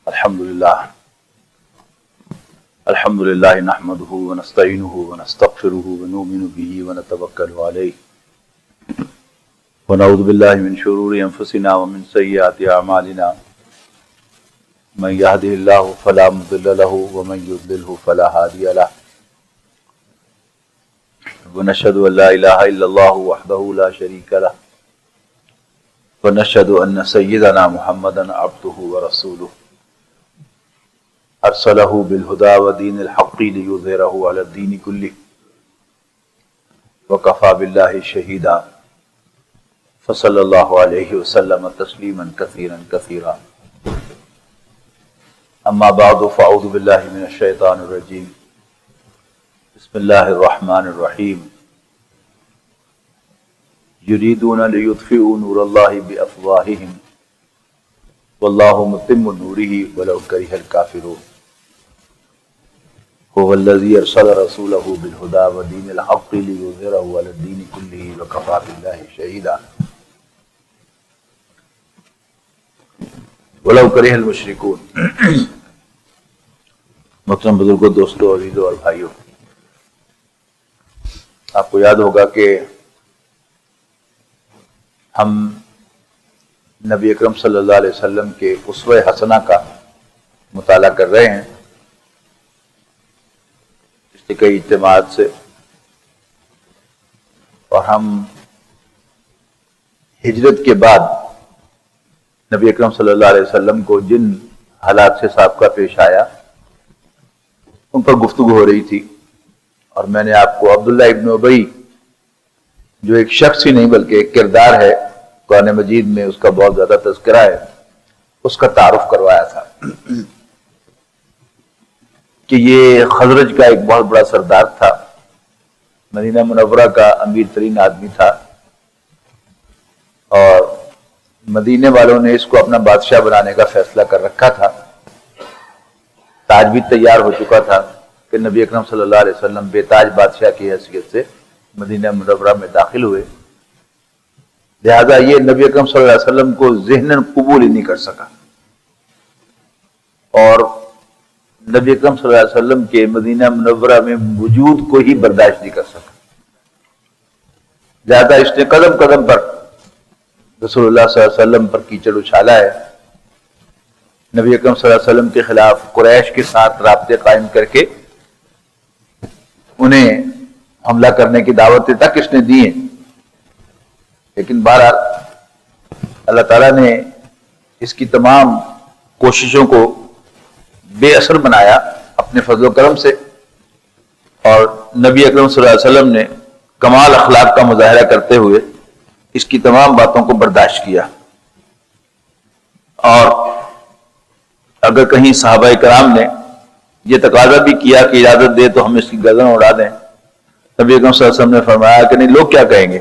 الحمد لله نحمده ونستعينه ونستغفره ونؤمن به ونتوكل عليه ونعوذ بالله من شرور أنفسنا ومن سيئات أعمالنا من يهده الله فلا مضل له ومن يضلله فلا هادي له ونشهد أن لا إله إلا الله وحده لا شريك له ونشهد أن سيدنا محمدا عبده ورسوله أرسله بالهدى ودين الحق ليظهره على الدين كله وكفى بالله شهيدا فصلى الله عليه وسلم تسليما كثيرا كثيرا أما بعد فأعوذ بالله من الشيطان الرجيم بسم الله الرحمن الرحيم يريدون ليطفئوا نور الله بأفواههم والله متم نوره ولو كره الكافرون هو الذي أرسل رسوله بالهدى ودين الحق ليظهره على الدين كله وكفى بالله شهيدا ولو كره المشركون۔ محترم بزرگوں، دوستوں، عزیزوں اور بھائیوں، آپ کو یاد ہوگا کہ ہم نبی اکرم صلی اللہ علیہ وسلم کے اسوہ حسنہ کا مطالعہ کر رہے ہیں پچھلے کئی اجتماعات سے، اور ہم ہجرت کے بعد نبی اکرم صلی اللہ علیہ وسلم کو جن حالات سے سابقہ پیش آیا ان پر گفتگو ہو رہی تھی، اور میں نے آپ کو عبداللہ ابن ابی، جو ایک شخص ہی نہیں بلکہ ایک کردار ہے، قرآن مجید میں اس کا بہت زیادہ تذکرہ ہے، اس کا تعارف کروایا تھا کہ یہ خزرج کا ایک بہت بڑا سردار تھا، مدینہ منورہ کا امیر ترین آدمی تھا، اور مدینے والوں نے اس کو اپنا بادشاہ بنانے کا فیصلہ کر رکھا تھا۔ تاج بھی تیار ہو چکا تھا کہ نبی اکرم صلی اللہ علیہ وسلم بے تاج بادشاہ کی حیثیت سے مدینہ منورہ میں داخل ہوئے، لہذا یہ نبی اکرم صلی اللہ علیہ وسلم کو ذہناً قبول ہی نہیں کر سکا، اور نبی اکرم صلی اللہ علیہ وسلم کے مدینہ منورہ میں وجود کو ہی برداشت نہیں کر سکا، لہذا اس نے قدم قدم پر رسول اللہ صلی اللہ علیہ وسلم پر کیچڑ اچھالا ہے، نبی اکرم صلی اللہ علیہ وسلم کے خلاف قریش کے ساتھ رابطے قائم کر کے انہیں حملہ کرنے کی دعوتیں تک اس نے دی ہیں، لیکن بہرحال اللہ تعالیٰ نے اس کی تمام کوششوں کو بے اثر بنایا اپنے فضل و کرم سے، اور نبی اکرم صلی اللہ علیہ وسلم نے کمال اخلاق کا مظاہرہ کرتے ہوئے اس کی تمام باتوں کو برداشت کیا۔ اور اگر کہیں صحابہ کرام نے یہ تقاضا بھی کیا کہ اجازت دے تو ہم اس کی گردن اڑا دیں، نبی اکرم صلی اللہ علیہ وسلم نے فرمایا کہ نہیں، لوگ کیا کہیں گے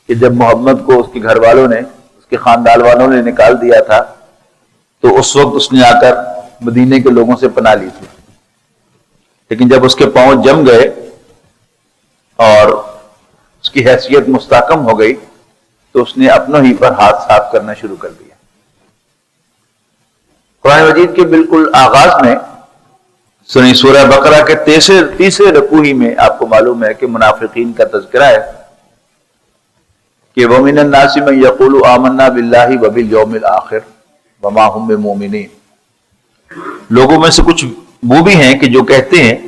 کہ جب محمد کو اس کے گھر والوں نے، اس کے خاندان والوں نے نکال دیا تھا تو اس وقت اس نے آ کر مدینے کے لوگوں سے پناہ لی تھی، لیکن جب اس کے پاؤں جم گئے اور اس کی حیثیت مستحکم ہو گئی تو اس نے اپنوں ہی پر ہاتھ صاف کرنا شروع کر دیا۔ قرآن مجید کے بالکل آغاز میں سورہ بقرہ کے تیسرے رکوع ہی میں آپ کو معلوم ہے کہ منافقین کا تذکرہ ہے کہ وَمِنَ النَّاسِ مَن يَقُولُ آمَنَّا بِاللَّهِ وَبِالْيَوْمِ الْآخِرِ وَمَا هُم بِمُؤْمِنِينَ، لوگوں میں سے کچھ وہ بھی ہیں کہ جو کہتے ہیں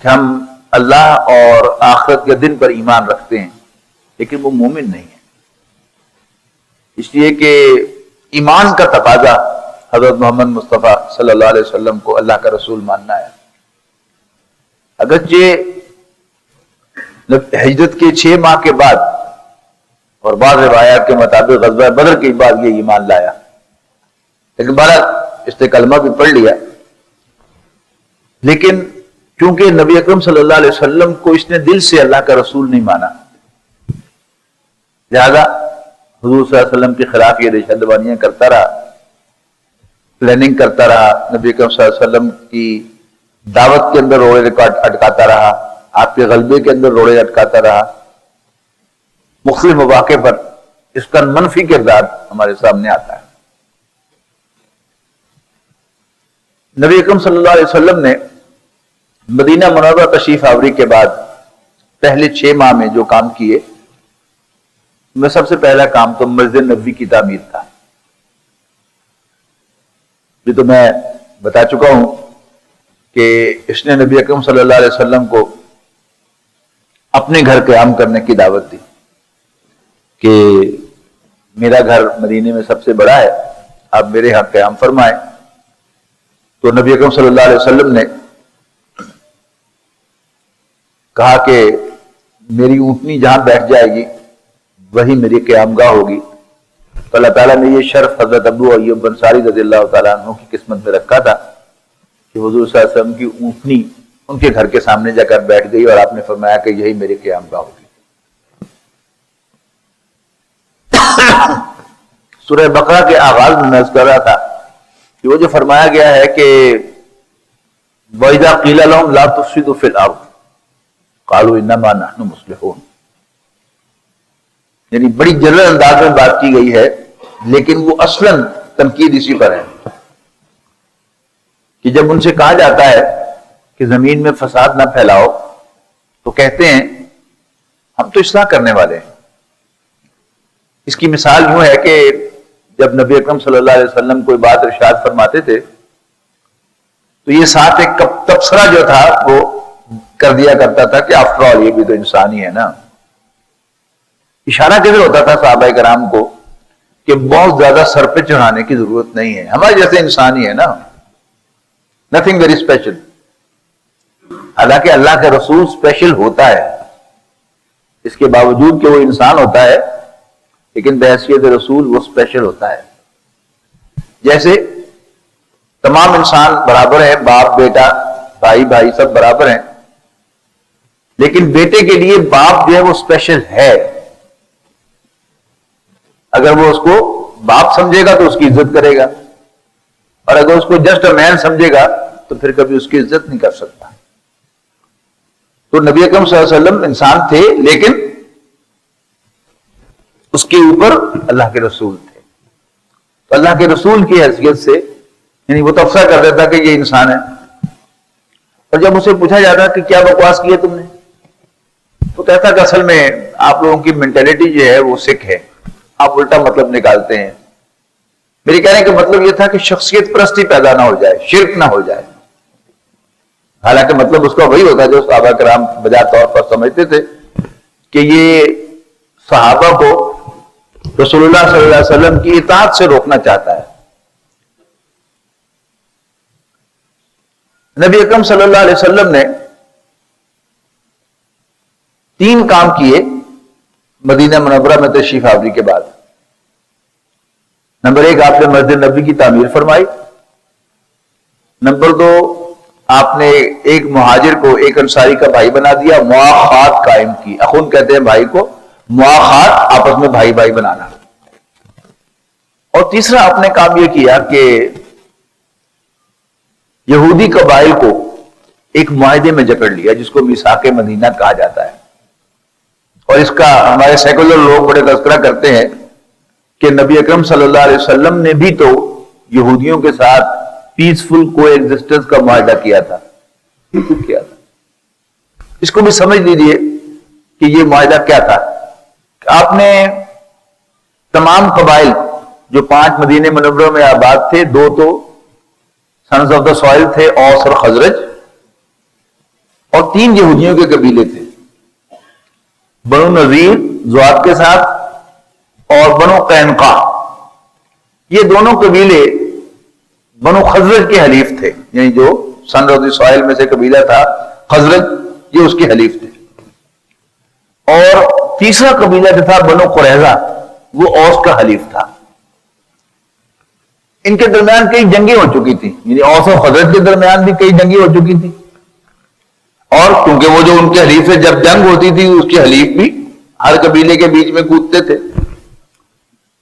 کہ ہم اللہ اور آخرت کے دن پر ایمان رکھتے ہیں، لیکن وہ مومن نہیں ہے، اس لیے کہ ایمان کا تقاضا حضرت محمد مصطفیٰ صلی اللہ علیہ وسلم کو اللہ کا رسول ماننا ہے۔ اگرچہ ہجرت کے 6 ماہ کے بعد اور بعض روایات کے مطابق غزوہ بدر کے بعد یہ ایمان لایا، لیکن بہرحال اس نے کلمہ بھی پڑھ لیا، لیکن کیونکہ نبی اکرم صلی اللہ علیہ وسلم کو اس نے دل سے اللہ کا رسول نہیں مانا، لہذا حضور صلی اللہ علیہ وسلم کے خلاف یہ دہشت گردیاں کرتا رہا، پلاننگ کرتا رہا، نبی اکرم صلی اللہ علیہ وسلم کی دعوت کے اندر روڑے اٹکاتا رہا، آپ کے غلبے کے اندر روڑے اٹکاتا رہا، مختلف مواقع پر اس کا منفی کردار ہمارے سامنے آتا ہے۔ نبی اکرم صلی اللہ علیہ وسلم نے مدینہ منورہ تشریف آوری کے بعد پہلے 6 ماہ میں جو کام کیے، میں سب سے پہلا کام تو مسجد نبوی کی تعمیر تھا۔ یہ تو میں بتا چکا ہوں کہ اس نے نبی اکرم صلی اللہ علیہ وسلم کو اپنے گھر قیام کرنے کی دعوت دی کہ میرا گھر مدینے میں سب سے بڑا ہے، آپ میرے ہاں قیام فرمائیں۔ تو نبی اکرم صلی اللہ علیہ وسلم نے کہا کہ میری اونٹنی جہاں بیٹھ جائے گی وہی میری قیام گاہ ہوگی۔ تو اللہ تعالیٰ نے یہ شرف حضرت ابو ایوب انصاری رضی اللہ تعالیٰ عنہ کی قسمت میں رکھا تھا کہ حضور صلی اللہ علیہ وسلم کی اونٹنی ان کے گھر کے سامنے جا کر بیٹھ گئی اور آپ نے فرمایا کہ یہی میری قیام گاہ ہوگی۔ سورہ بقرہ کے آغاز میں عرض کر رہا تھا کہ وہ جو فرمایا گیا ہے کہ وَإِذَا قِيلَ لَهُمْ لَا تُفْسِدُوا فِي الْأَرْضِ قَالُوا إِنَّمَا نَحْنُ مُصْلِحُونَ، یعنی بڑی جنرل انداز میں بات کی گئی ہے، لیکن وہ اصلاً تنقید اسی پر ہے کہ جب ان سے کہا جاتا ہے کہ زمین میں فساد نہ پھیلاؤ تو کہتے ہیں ہم تو اصلاح کرنے والے ہیں۔ اس کی مثال یوں ہے کہ جب نبی اکرم صلی اللہ علیہ وسلم کوئی بات ارشاد فرماتے تھے تو یہ ساتھ ایک تبصرہ جو تھا وہ کر دیا کرتا تھا کہ آفٹر آل یہ بھی تو انسان ہی ہے نا۔ اشارہ کدھر ہوتا تھا صحابہ کرام کو کہ بہت زیادہ سر پہ چڑھانے کی ضرورت نہیں ہے، ہمارے جیسے انسان ہی ہے نا، نتھنگ ویری اسپیشل۔ حالانکہ اللہ کا رسول اسپیشل ہوتا ہے، اس کے باوجود کہ وہ انسان ہوتا ہے لیکن بحیثیت رسول وہ اسپیشل ہوتا ہے۔ جیسے تمام انسان برابر ہیں، باپ بیٹا بھائی بھائی سب برابر ہیں، لیکن بیٹے کے لیے باپ جو ہے وہ اسپیشل ہے۔ اگر وہ اس کو باپ سمجھے گا تو اس کی عزت کرے گا، اور اگر اس کو جسٹ اے مین سمجھے گا تو پھر کبھی اس کی عزت نہیں کر سکتا۔ تو نبی اکرم صلی اللہ علیہ وسلم انسان تھے لیکن اس کے اوپر اللہ کے رسول تھے، تو اللہ کے رسول کی حیثیت سے یعنی وہ تبصرہ کر دیتا کہ یہ انسان ہے، اور جب اسے پوچھا جاتا کہ کیا بکواس کی ہے تم نے، تو کہتا کہ اصل میں آپ لوگوں کی مینٹلٹی جو ہے وہ سکھ ہے، آپ الٹا مطلب نکالتے ہیں۔ میرے کہنے کا مطلب یہ تھا کہ شخصیت پرستی پیدا نہ ہو جائے، شرک نہ ہو جائے۔ حالانکہ مطلب اس کا وہی ہوتا ہے جو صحابہ کرام بجا طور پر سمجھتے تھے کہ یہ صحابہ کو رسول اللہ صلی اللہ علیہ وسلم کی اطاعت سے روکنا چاہتا ہے۔ نبی اکرم صلی اللہ علیہ وسلم نے 3 کام کیے مدینہ منورہ میں تشریف آوری کے بعد۔ نمبر 1، آپ نے مسجد نبوی کی تعمیر فرمائی۔ نمبر 2، آپ نے ایک مہاجر کو ایک انصاری کا بھائی بنا دیا، مواخات قائم کی۔ اخون کہتے ہیں بھائی کو، مواخات آپس میں بھائی بھائی بنانا۔ اور تیسرا آپ نے کام یہ کیا کہ یہودی قبائل کو ایک معاہدے میں جکڑ لیا جس کو میثاق مدینہ کہا جاتا ہے، اور اس کا ہمارے سیکولر لوگ بڑے تذکرہ کرتے ہیں کہ نبی اکرم صلی اللہ علیہ وسلم نے بھی تو یہودیوں کے ساتھ پیسفل کو ایگزسٹنس کا معاہدہ کیا تھا۔ اس کو بھی سمجھ لیجیے کہ یہ معاہدہ کیا تھا۔ آپ نے تمام قبائل جو 5 مدینے منورہ میں آباد تھے، 2 تو سنز آف دا سوائل تھے، اوس اور خزرج، اور 3 یہودیوں کے قبیلے تھے، بنو نذیر زوات کے ساتھ اور بنو قینقاع۔ یہ دونوں قبیلے بنو خزرج کے حلیف تھے، یعنی جو سنز آف دا سوائل میں سے قبیلہ تھا خزرج، یہ اس کے حلیف تھے۔ اور تیسرا قبیلہ جو تھا بنو قریظہ، وہ اوس کا حلیف تھا۔ ان کے درمیان کئی جنگیں ہو چکی تھی، یعنی اوس اور خزرج کے درمیان بھی کئی جنگیں ہو چکی تھی، اور کیونکہ وہ جو ان کے حلیف سے جب جنگ ہوتی تھی اس کے حلیف بھی ہر قبیلے کے بیچ میں کودتے تھے۔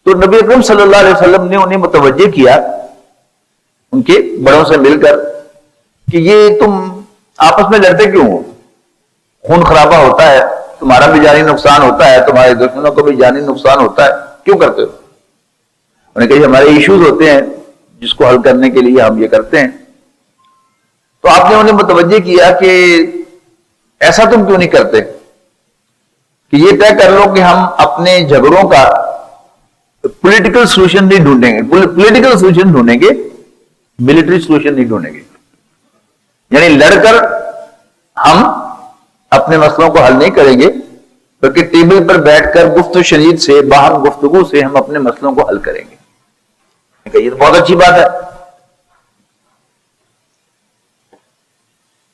تو نبی اکرم صلی اللہ علیہ وسلم نے انہیں متوجہ کیا ان کے بڑوں سے مل کر کہ یہ تم آپس میں لڑتے کیوں ہو؟ خون خرابہ ہوتا ہے، تمہارا بھی جانی نقصان ہوتا ہے، تمہارے دشمنوں کو بھی جانی نقصان ہوتا ہے، کیوں کرتے ہو؟ انہوں نے کہا ہمارے ایشوز ہوتے ہیں جس کو حل کرنے کے لیے ہم یہ کرتے ہیں۔ تو آپ نے انہیں متوجہ کیا کہ ایسا تم کیوں نہیں کرتے کہ یہ طے کر لو کہ ہم اپنے جھگڑوں کا پولیٹیکل سولوشن نہیں ڈھونڈیں گے، پولیٹیکل سولوشن ڈھونڈیں گے، ملٹری سولوشن نہیں ڈھونڈیں گے. یعنی لڑ کر ہم اپنے مسئلوں کو حل نہیں کریں گے، بلکہ ٹیبل پر بیٹھ کر گفت و شنید سے، باہم گفتگو سے ہم اپنے مسئلوں کو حل کریں گے. یہ تو بہت اچھی بات ہے.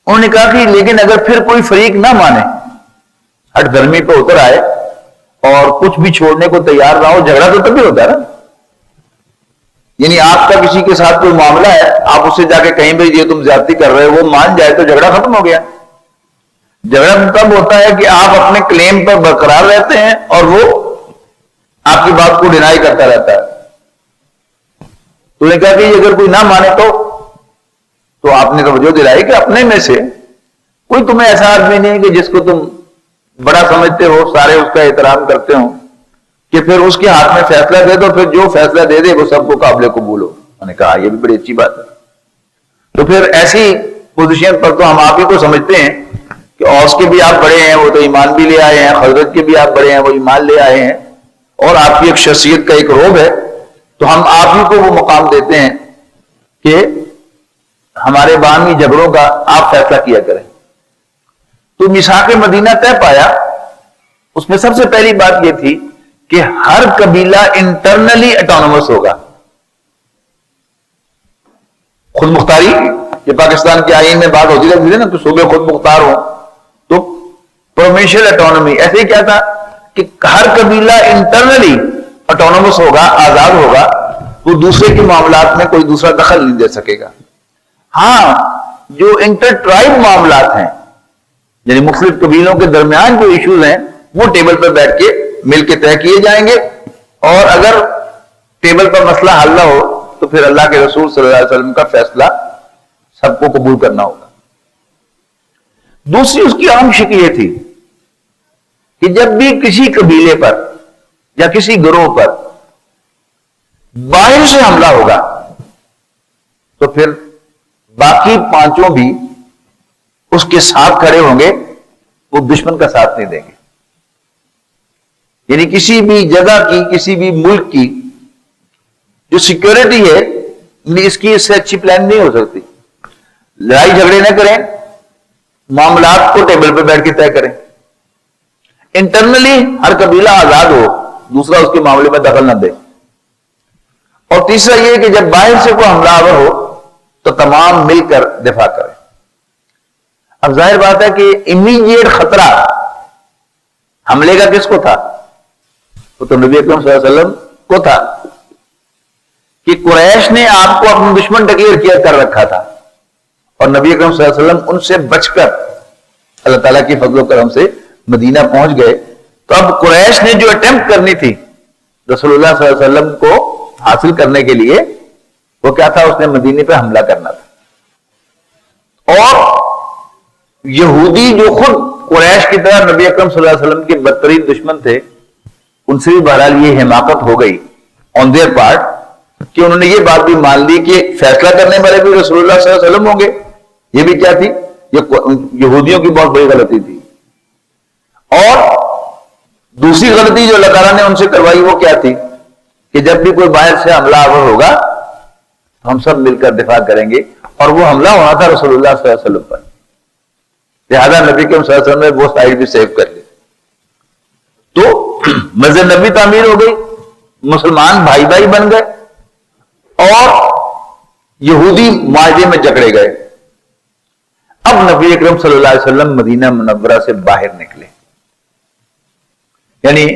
انہوں نے کہا کہ لیکن اگر پھر کوئی فریق نہ مانے، ہٹ دھرمی پہ اتر آئے اور کچھ بھی چھوڑنے کو تیار نہ ہو، جھگڑا تو تب بھی ہوتا ہے نا. یعنی آپ کا کسی کے ساتھ کوئی معاملہ ہے، آپ اسے جا کے کہیں بھی یہ تم زیادتی کر رہے ہو، وہ مان جائے تو جھگڑا ختم ہو گیا. جھگڑا تب ہوتا ہے کہ آپ اپنے کلیم پر برقرار رہتے ہیں اور وہ آپ کی بات کو ڈینائی کرتا رہتا ہے. تو نے کہا کہ اگر کوئی نہ مانے تو آپ نے توجہ دلائی کہ اپنے میں سے کوئی تمہیں ایسا آدمی نہیں کہ جس کو تم بڑا سمجھتے ہو، سارے اس کا احترام کرتے ہو، کہ پھر اس کے ہاتھ میں فیصلہ دے دو، پھر جو فیصلہ دے دے وہ سب کو قابل قبول ہو. میں نے کہا یہ بھی بڑی اچھی بات ہے. تو پھر ایسی پوزیشن پر تو ہم آپ ہی کو سمجھتے ہیں کہ اوس کے بھی آپ بڑے ہیں، وہ تو ایمان بھی لے آئے ہیں، خزرج کے بھی آپ بڑے ہیں، وہ ایمان لے آئے ہیں، اور آپ کی ایک شخصیت کا ایک روب ہے. تو ہم آپ ہی کو وہ مقام دیتے ہیں کہ ہمارے باہمی جھگڑوں کا آپ فیصلہ کیا کریں. تو میثاق مدینہ طے پایا، اس میں سب سے پہلی بات یہ تھی کہ ہر قبیلہ انٹرنلی اٹانومس ہوگا. خود مختاری، یہ پاکستان کے آئین میں بات ہوتی رہتی ہے نا کہ صوبے خود مختار ہوں، تو پروونشل اٹانومی ایسے ہی کیا تھا کہ ہر قبیلہ انٹرنلی اٹانومس ہوگا، آزاد ہوگا، وہ دوسرے کے معاملات میں کوئی دوسرا دخل نہیں دے سکے گا. ہاں جو انٹر ٹرائب معاملات ہیں، یعنی مختلف قبیلوں کے درمیان جو ایشوز ہیں، وہ ٹیبل پر بیٹھ کے مل کے طے کیے جائیں گے، اور اگر ٹیبل پر مسئلہ حل نہ ہو تو پھر اللہ کے رسول صلی اللہ علیہ وسلم کا فیصلہ سب کو قبول کرنا ہوگا. دوسری اس کی عام شکل یہ تھی کہ جب بھی کسی قبیلے پر یا کسی گروہ پر باہر سے حملہ ہوگا تو پھر باقی پانچوں بھی اس کے ساتھ کھڑے ہوں گے، وہ دشمن کا ساتھ نہیں دیں گے. یعنی کسی بھی جگہ کی، کسی بھی ملک کی جو سیکیورٹی ہے، اس کی اس سے اچھی پلان نہیں ہو سکتی. لڑائی جھگڑے نہ کریں، معاملات کو ٹیبل پہ بیٹھ کے طے کریں. انٹرنلی ہر قبیلہ آزاد ہو، دوسرا اس کے معاملے میں دخل نہ دے. اور تیسرا یہ کہ جب باہر سے کوئی حملہ آور ہو تو تمام مل کر دفاع کریں. اب ظاہر بات ہے کہ امیڈیٹ خطرہ حملے کا کس کو تھا؟ وہ تو نبی اکرم صلی اللہ علیہ وسلم کو تھا کہ قریش نے آپ کو اپنا دشمن ڈکلیئر کیا کر رکھا تھا، اور نبی اکرم صلی اللہ علیہ وسلم ان سے بچ کر اللہ تعالیٰ کی فضل و کرم سے مدینہ پہنچ گئے. تو اب قریش نے جو اٹیمپٹ کرنی تھی رسول اللہ صلی اللہ علیہ وسلم کو حاصل کرنے کے لیے، وہ کیا تھا؟ اس نے مدینے پہ حملہ کرنا تھا. اور یہودی جو خود قریش کی طرح نبی اکرم صلی اللہ علیہ وسلم کے بدترین دشمن تھے، ان سے بھی بہرحال یہ حماقت ہو گئی آن دیئر پارٹ کہ انہوں نے یہ بات بھی مان لی کہ فیصلہ کرنے والے بھی رسول اللہ صلی اللہ علیہ وسلم ہوں گے. یہ بھی کیا تھی؟ یہ یہودیوں کی بہت بڑی غلطی تھی. اور دوسری غلطی جو اللہ تعالیٰ نے ان سے کروائی وہ کیا تھی کہ جب بھی کوئی باہر سے حملہ آور ہوگا تو ہم سب مل کر دفاع کریں گے. اور وہ حملہ ہونا تھا رسول اللہ صلی اللہ علیہ وسلم پر، لہذا نبی کے صلی اللہ علیہ وسلم نے وہ سائڈ بھی سیو کر لی. تو مسجد نبی تعمیر ہو گئی، مسلمان بھائی بھائی بن گئے، اور یہودی معاہدے میں جکڑے گئے. اب نبی اکرم صلی اللہ علیہ وسلم مدینہ منورہ سے باہر نکلے. یعنی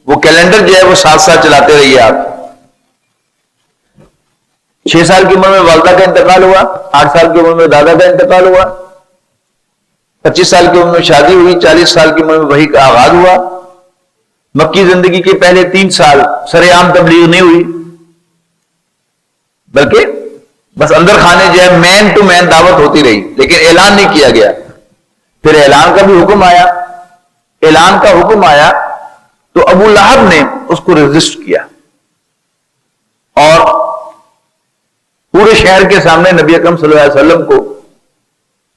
وہ کیلنڈر جو ہے وہ 7 سال چلاتے رہیے آپ. 6 سال کی عمر میں والدہ کا انتقال ہوا، 8 سال کی عمر میں دادا کا انتقال ہوا، 25 سال کی عمر میں شادی ہوئی، 40 سال کی عمر میں وحی کا آغاز ہوا. مکی زندگی کے پہلے 3 سال سر عام تبلیغ نہیں ہوئی، بلکہ بس اندر خانے جو ہے مین ٹو مین دعوت ہوتی رہی، لیکن اعلان نہیں کیا گیا. پھر اعلان کا بھی حکم آیا. اعلان کا حکم آیا تو ابو لہب نے اس کو ریزسٹ کیا، اور پورے شہر کے سامنے نبی اکرم صلی اللہ علیہ وسلم کو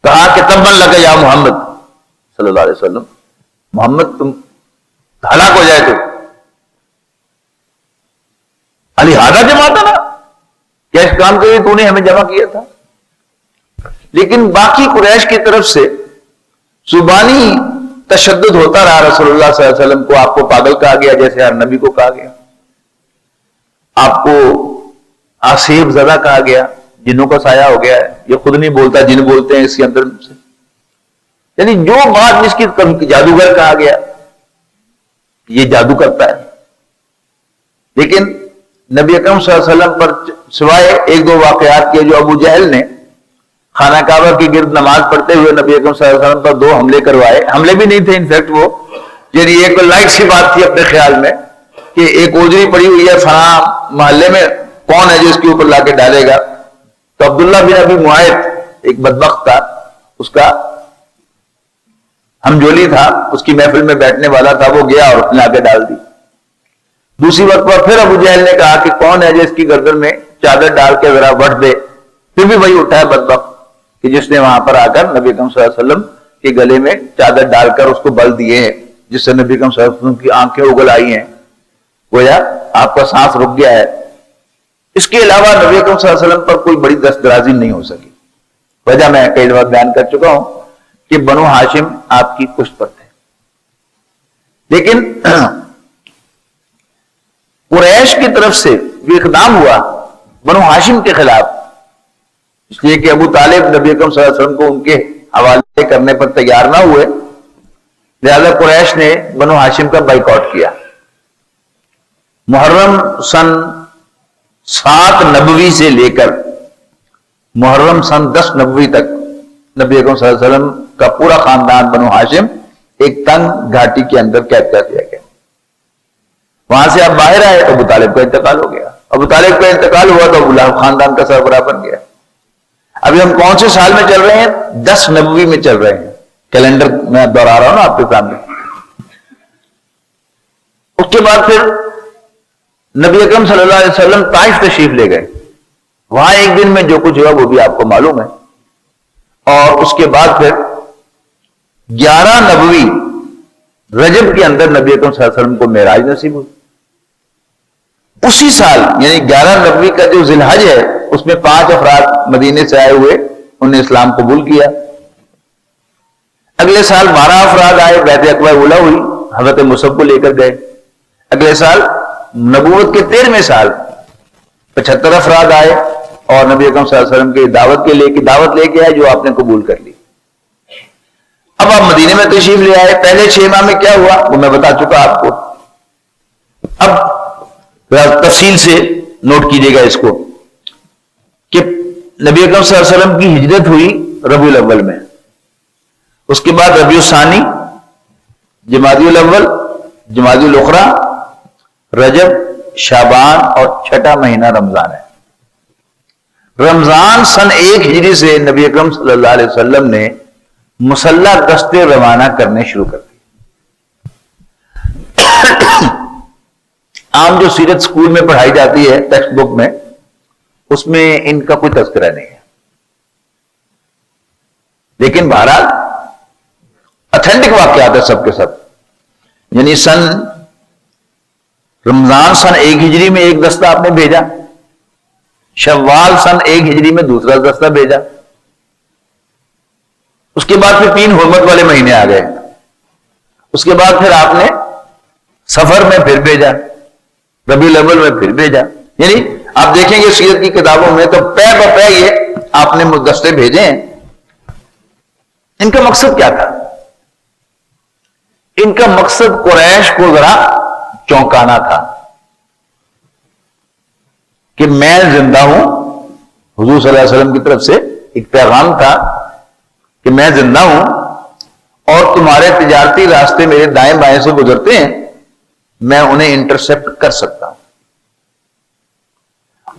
کہا کہ تبا لک یا محمد صلی اللہ علیہ وسلم، محمد تم ہلاک ہو جائے تو علی ہادہ جماعت نا، کیا اس کام کے لیے تو نے ہمیں جمع کیا تھا؟ لیکن باقی قریش کی طرف سے زبانی تشدد ہوتا رہا رسول اللہ صلی اللہ علیہ وسلم کو. آپ کو پاگل کہا گیا جیسے ہر نبی کو کہا گیا، آپ کو آصیب زدہ کہا گیا، جنوں کا سایہ ہو گیا ہے، یہ خود نہیں بولتا، جن بولتے ہیں اس کے اندر سے، یعنی جو بات جس کی جادوگر کہا گیا، یہ جادو کرتا ہے. لیکن نبی اکرم صلی اللہ علیہ وسلم پر سوائے ایک دو واقعات کے جو ابو جہل نے خانہ کعبہ کی گرد نماز پڑھتے ہوئے نبی اکرم صلی اللہ علیہ وسلم پر 2 حملے کروائے، حملے بھی نہیں تھے انفیکٹ وہ، یعنی ایک لائٹ سی بات تھی اپنے خیال میں کہ ایک اوجری پڑی ہوئی ہے فلاں محلے میں، کون ہے جو اس کے اوپر لا کے ڈالے گا؟ تو عبداللہ بن ابی معیط ایک بدبخت تھا، اس کا ہمجولی تھا، اس کی محفل میں بیٹھنے والا تھا، وہ گیا اور لا کے ڈال دی. دوسری وقت پر پھر ابو جہل نے کہا کہ کون ہے جو اس کی گردن میں چادر ڈال کے ذرا وٹ دے، پھر بھی وہی اٹھا ہے بدبخت کہ جس نے وہاں پر آ کر نبی اکرم صلی اللہ علیہ وسلم کے گلے میں چادر ڈال کر اس کو بل دیے ہیں، جس سے نبی اکرم صلی اللہ علیہ وسلم کی آنکھیں اگل آئی ہیں، گویا آپ کا سانس رک گیا ہے. اس کے علاوہ نبی اکرم صلی اللہ علیہ وسلم پر کوئی بڑی دست درازی نہیں ہو سکی. وجہ میں کئی دفعہ بیان کر چکا ہوں کہ بنو ہاشم آپ کی پشت پر تھے. لیکن قریش کی طرف سے جو اقدام ہوا بنو ہاشم کے خلاف، اس لیے کہ ابو طالب نبی اکرم صلی اللہ علیہ وسلم کو ان کے حوالے کرنے پر تیار نہ ہوئے، لہذا قریش نے بنو ہاشم کا بائیکاٹ کیا. محرم سن 7 نبوی سے لے کر محرم سن 10 نبوی تک نبی اکرم صلی اللہ علیہ وسلم کا پورا خاندان بنو ہاشم ایک تنگ گھاٹی کے اندر قید کر دیا گیا. وہاں سے آپ باہر آئے تو ابو طالب کا انتقال ہو گیا، ابو طالب کا انتقال ہوا تو ابو لہب خاندان کا سربراہ بن گیا. ابھی ہم کون سے سال میں چل رہے ہیں؟ 10 نبوی میں چل رہے ہیں، کیلنڈر میں دوہرا رہا ہوں نا آپ کے سامنے. اس کے بعد پھر نبی اکرم صلی اللہ علیہ وسلم طائف تشریف لے گئے. وہاں ایک دن میں جو کچھ ہوا وہ بھی آپ کو معلوم ہے. اور اس کے بعد پھر 11 نبوی رجب کے اندر نبی اکرم صلی اللہ علیہ وسلم کو معراج نصیب ہوئی. اسی سال یعنی 11 نبوی کا جو ذی الحج ہے اس میں 5 افراد مدینے سے آئے ہوئے انہوں نے اسلام قبول کیا. اگلے سال 12 افراد آئے، بیعت عقبہ اولیٰ ہوئی، حضرت مصعب کو لے کر گئے. اگلے سال نبوت کے 13ویں سال 75 افراد آئے اور نبی اکرم صلی اللہ علیہ وسلم کی دعوت لے کے آئے جو آپ نے قبول کر لی. اب آپ مدینے میں تشریف لے آئے. پہلے 6 ماہ میں کیا ہوا وہ میں بتا چکا آپ کو. اب تفصیل سے نوٹ کیجئے گا اس کو کہ نبی اکرم صلی اللہ علیہ وسلم کی ہجرت ہوئی ربیع الاول میں، اس کے بعد ربیع الثانی، جمادی الاول، جمادی الاخری، رجب، شعبان اور 6واں مہینہ رمضان ہے. رمضان سن 1 ہجری سے نبی اکرم صلی اللہ علیہ وسلم نے مسلح گشتیں روانہ کرنے شروع کر دی. عام جو سیرت سکول میں پڑھائی جاتی ہے ٹیکسٹ بک میں، اس میں ان کا کوئی تذکرہ نہیں ہے. لیکن بہرحال اتھینٹک واقعات ہے سب کے سب. یعنی رمضان سن 1 ہجری میں ایک دستہ آپ نے بھیجا، شوال سن 1 ہجری میں دوسرا دستہ بھیجا، اس کے بعد پھر 3 حرمت والے مہینے آ گئے، اس کے بعد پھر آپ نے سفر میں پھر بھیجا، ربیع الاول میں پھر بھیجا. یعنی آپ دیکھیں گے سیرت کی کتابوں میں تو پے بپے یہ آپ نے دستے بھیجے ہیں. ان کا مقصد کیا تھا؟ ان کا مقصد قریش کو ذرا چونکانا تھا کہ میں زندہ ہوں. حضور صلی اللہ علیہ وسلم کی طرف سے ایک پیغام تھا کہ میں زندہ ہوں اور تمہارے تجارتی راستے میرے دائیں بائیں سے گزرتے ہیں، میں انہیں انٹرسپٹ کر سکتا ہوں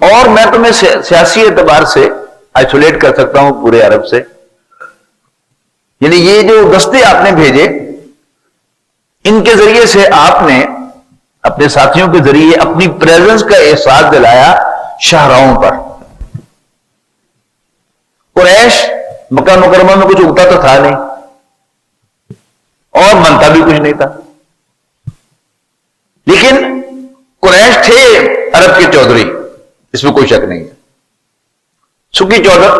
اور میں تمہیں سیاسی اعتبار سے آئسولیٹ کر سکتا ہوں پورے عرب سے. یعنی یہ جو دستے آپ نے بھیجے ان کے ذریعے سے آپ نے اپنے ساتھیوں کے ذریعے اپنی پریزنس کا احساس دلایا شاہراہوں پر. قریش مکہ مکرمہ میں کچھ اگتا تو تھا نہیں اور بنتا بھی کچھ نہیں تھا، لیکن قریش تھے عرب کے چودھری، اس میں کوئی شک نہیں ہے، سکی چودھر۔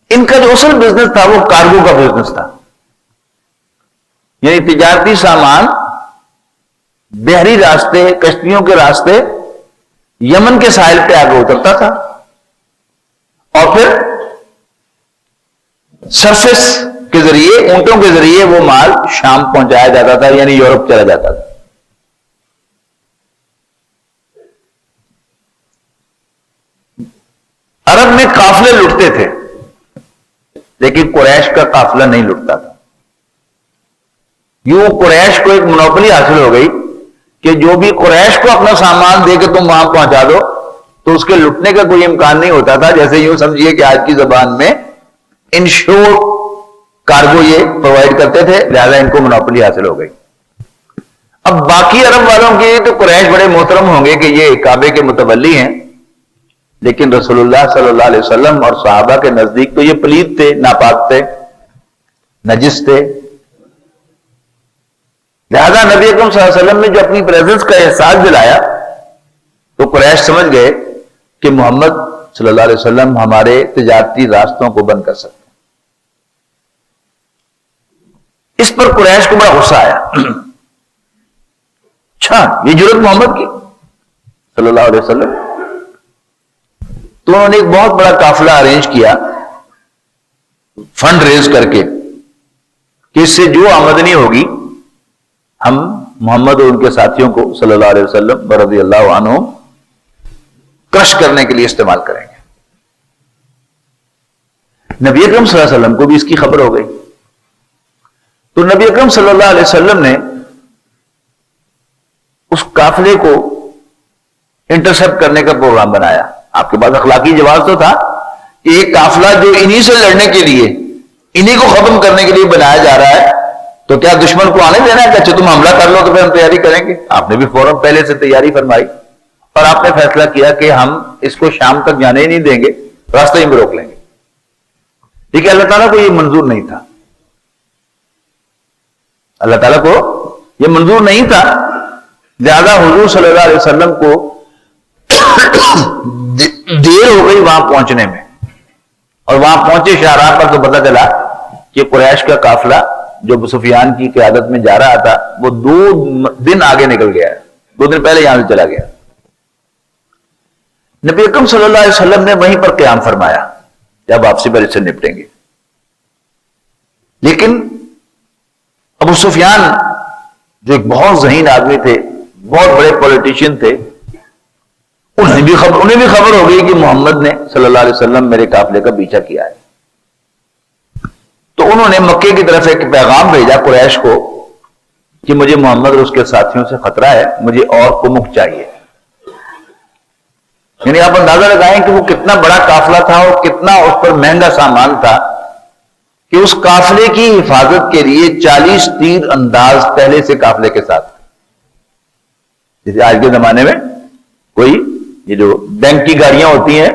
ان کا جو اصل بزنس تھا وہ کارگو کا بزنس تھا، یعنی تجارتی سامان بحری راستے، کشتیوں کے راستے یمن کے ساحل پہ آگے اترتا تھا اور پھر سرفس کے ذریعے، اونٹوں کے ذریعے وہ مال شام پہنچایا جاتا تھا، یعنی یورپ چلا جاتا تھا۔ عرب میں قافلے لٹتے تھے لیکن قریش کا قافلہ نہیں لٹتا تھا۔ یوں قریش کو ایک منوپلی حاصل ہو گئی کہ جو بھی قریش کو اپنا سامان دے کے تم وہاں پہنچا دو تو اس کے لٹنے کا کوئی امکان نہیں ہوتا تھا۔ جیسے یوں سمجھیے کہ آج کی زبان میں انشور کارگو یہ پرووائڈ کرتے تھے، لہذا ان کو منوپلی حاصل ہو گئی۔ اب باقی عرب والوں کے تو قریش بڑے محترم ہوں گے کہ یہ کعبے کے متولی ہیں، لیکن رسول اللہ صلی اللہ علیہ وسلم اور صحابہ کے نزدیک تو یہ پلید تھے، ناپاک تھے، نجس تھے۔ لہذا نبی اکرم صلی اللہ علیہ وسلم نے جو اپنی پریزنس کا احساس دلایا تو قریش سمجھ گئے کہ محمد صلی اللہ علیہ وسلم ہمارے تجارتی راستوں کو بند کر سکتے ہیں۔ اس پر قریش کو بڑا غصہ آیا، اچھا یہ جرات محمد کی صلی اللہ علیہ وسلم۔ تو انہوں نے ایک بہت بڑا قافلہ ارینج کیا فنڈ ریز کر کے کہ اس سے جو آمدنی ہوگی ہم محمد اور ان کے ساتھیوں کو صلی اللہ علیہ وسلم رضی اللہ عنہ کرش کرنے کے لیے استعمال کریں گے۔ نبی اکرم صلی اللہ علیہ وسلم کو بھی اس کی خبر ہو گئی، تو نبی اکرم صلی اللہ علیہ وسلم نے اس قافلے کو انٹرسپٹ کرنے کا پروگرام بنایا۔ آپ کے پاس اخلاقی جواز تو تھا کہ ایک قافلہ جو انہی سے لڑنے کے لیے، انہی کو ختم کرنے کے لیے بنایا جا رہا ہے، تو کیا دشمن کو آنے دینا ہے کہ اچھا تم حملہ کر لو تو پھر ہم تیاری کریں گے؟ آپ نے بھی فوراً پہلے سے تیاری فرمائی اور آپ نے فیصلہ کیا کہ ہم اس کو شام تک جانے ہی نہیں دیں گے، راستے ہی میں روک لیں گے۔ لیکن اللہ تعالیٰ کو یہ منظور نہیں تھا، اللہ تعالیٰ کو یہ منظور نہیں تھا، لہذا حضور صلی اللہ علیہ وسلم کو دیر ہو گئی وہاں پہنچنے میں، اور وہاں پہنچے شاہراہ پر تو پتہ چلا کہ قریش کا قافلہ جو ابو سفیان کی قیادت میں جا رہا تھا وہ 2 دن آگے نکل گیا ہے، 2 دن پہلے یہاں سے چلا گیا۔ نبی اکرم صلی اللہ علیہ وسلم نے وہیں پر قیام فرمایا جب واپسی پر اس سے نپٹیں گے، لیکن ابو سفیان جو ایک بہت ذہین آدمی تھے، بہت بڑے پولیٹیشین تھے، انہیں بھی خبر ہو گئی کہ محمد نے صلی اللہ علیہ وسلم میرے قافلے کا پیچھا کیا ہے، تو انہوں نے مکے کی طرف ایک پیغام بھیجا قریش کو کہ مجھے محمد اور اس کے ساتھیوں سے خطرہ ہے، مجھے اور کمک چاہیے۔ یعنی آپ اندازہ لگائیں کہ وہ کتنا بڑا قافلہ تھا اور کتنا اس پر مہنگا سامان تھا کہ اس قافلے کی حفاظت کے لیے 40 تیر انداز پہلے سے قافلے کے ساتھ، جیسے آج کے زمانے میں کوئی یہ جو بینک کی گاڑیاں ہوتی ہیں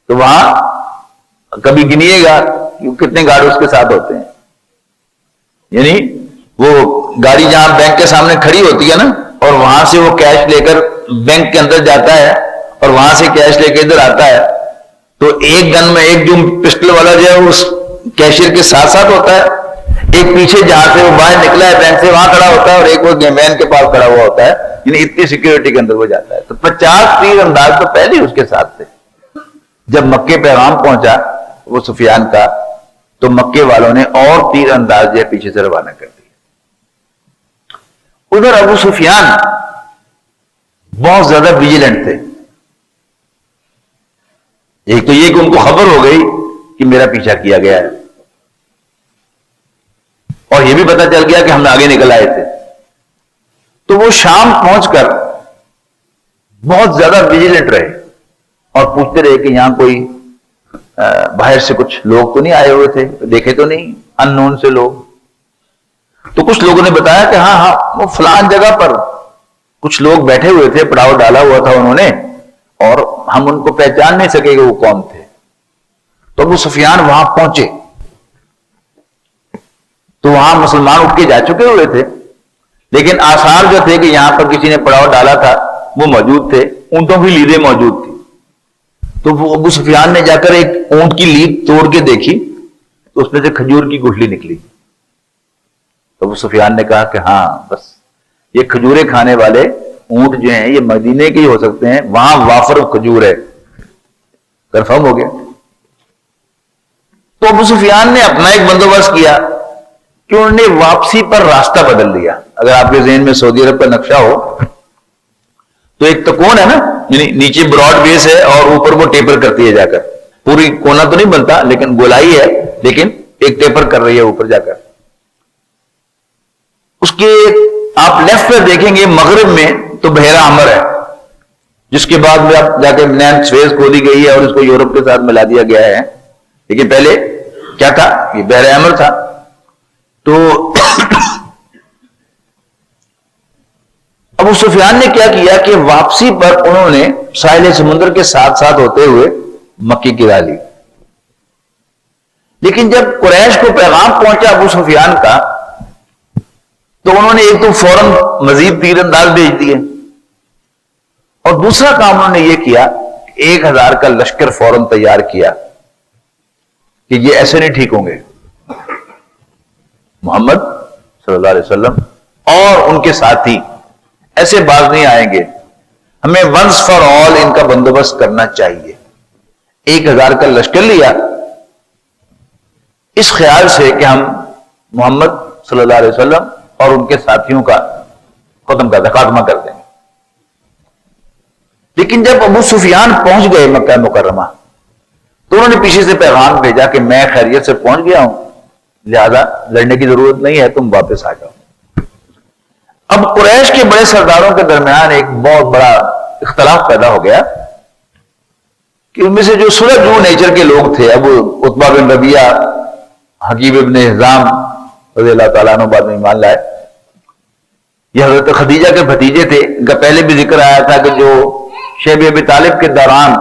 تو وہاں کبھی گنیے گا کتنے گارڈ اس کے ساتھ ہوتے ہیں، یعنی وہ گاڑی جہاں بینک کے سامنے کھڑی ہوتی ہے نا، اور وہاں سے وہ کیش لے کر بینک کے اندر جاتا ہے اور وہاں سے کیش لے کے ادھر آتا ہے، تو ایک گن میں ایک جو پسٹل والا جو ہے اس کیشیئر کے ساتھ ساتھ ہوتا ہے، ایک پیچھے جہاں سے وہ باہر نکلا ہے بینک سے وہاں کھڑا ہوتا ہے، اور ایک وہ مین کے پاس کھڑا ہوا ہوتا ہے، یعنی اتنی سیکیورٹی کے اندر وہ جاتا ہے۔ تو 50 تیر انداز تو پہلے ہی اس کے ساتھ تھے۔ جب مکے پیغام پہنچا وہ سفیان کا تو مکے والوں نے اور تیر انداز جو پیچھے سے روانہ کر دیا۔ ادھر ابو سفیان بہت زیادہ ویجیلنٹ تھے، ایک تو یہ کہ ان کو خبر ہو گئی کہ میرا پیچھا کیا گیا ہے، اور یہ بھی پتہ چل گیا کہ ہم آگے نکل آئے تھے، تو وہ شام پہنچ کر بہت زیادہ ویجیلنٹ رہے اور پوچھتے رہے کہ یہاں کوئی باہر سے کچھ لوگ تو نہیں آئے ہوئے تھے، دیکھے تو نہیں ان نون سے لوگ۔ تو کچھ لوگوں نے بتایا کہ ہاں وہ فلان جگہ پر کچھ لوگ بیٹھے ہوئے تھے، پڑاؤ ڈالا ہوا تھا انہوں نے، اور ہم ان کو پہچان نہیں سکے کہ وہ کون تھے۔ تو ابو سفیان وہاں پہنچے تو وہاں مسلمان اٹھ کے جا چکے ہوئے تھے، لیکن آثار جو تھے کہ یہاں پر کسی نے پڑاؤ ڈالا تھا وہ موجود تھے، اونٹوں کی لیدیں موجود تھی. تو وہ ابو سفیان نے جا کر ایک اونٹ کی لید توڑ کے دیکھی تو اس میں سے کھجور کی گٹھلی نکلی. تو ابو سفیان نے کہا کہ ہاں بس یہ کھجوریں کھانے والے اونٹ جو ہیں یہ مدینے کے ہی ہو سکتے ہیں، وہاں وافر کھجور ہے. کنفرم ہو گیا. تو ابو سفیان نے اپنا ایک بندوبست کیا کہ انہوں نے واپسی پر راستہ بدل دیا. اگر آپ کے ذہن میں سعودی عرب کا نقشہ ہو تو ایک تکون ہے نا، یعنی نیچے براڈ بیس ہے اور اوپر وہ ٹیپر کرتی ہے جا کر، پوری کونا تو نہیں بنتا لیکن گولائی ہے، لیکن ایک ٹیپر کر رہی ہے اوپر جا کر. اس کے آپ لیفٹ پہ دیکھیں گے مغرب میں تو بحیرہ احمر ہے، جس کے بعد میں اب جا کے نین سویز کھودی گئی ہے اور اس کو یورپ کے ساتھ ملا دیا گیا ہے، لیکن پہلے کیا تھا؟ یہ بحیرہ احمر تھا. تو ابو سفیان نے کیا کیا کہ واپسی پر انہوں نے ساحل سمندر کے ساتھ ساتھ ہوتے ہوئے مکی کی راہ لی. لیکن جب قریش کو پیغام پہنچا ابو سفیان کا تو انہوں نے ایک تو فوراً مزید تیر انداز بھیج دیے، اور دوسرا کام انہوں نے یہ کیا 1000 کا لشکر فوراً تیار کیا کہ یہ ایسے نہیں ٹھیک ہوں گے. محمد صلی اللہ علیہ وسلم اور ان کے ساتھی ایسے باز نہیں آئیں گے، ہمیں ونس فار آل ان کا بندوبست کرنا چاہیے. 1000 کا لشکر لیا اس خیال سے کہ ہم محمد صلی اللہ علیہ وسلم اور ان کے ساتھیوں کا خاتمہ کر دیں گے. لیکن جب ابو سفیان پہنچ گئے مکہ مکرمہ تو انہوں نے پیچھے سے پیغام بھیجا کہ میں خیریت سے پہنچ گیا ہوں، لہذا لڑنے کی ضرورت نہیں ہے، تم واپس آ جاؤ. اب قریش کے بڑے سرداروں کے درمیان ایک بہت بڑا اختلاف پیدا ہو گیا کہ ان میں سے جو سلجھو نیچر کے لوگ تھے، ابو عتبہ بن ربیعہ، حکیم ابن حزام رضی اللہ تعالیٰ عنہ بعد میں ایمان لائے، یہ حضرت خدیجہ کے بھتیجے تھے. ان کا پہلے بھی ذکر آیا تھا کہ جو شیب ابی طالب کے دوران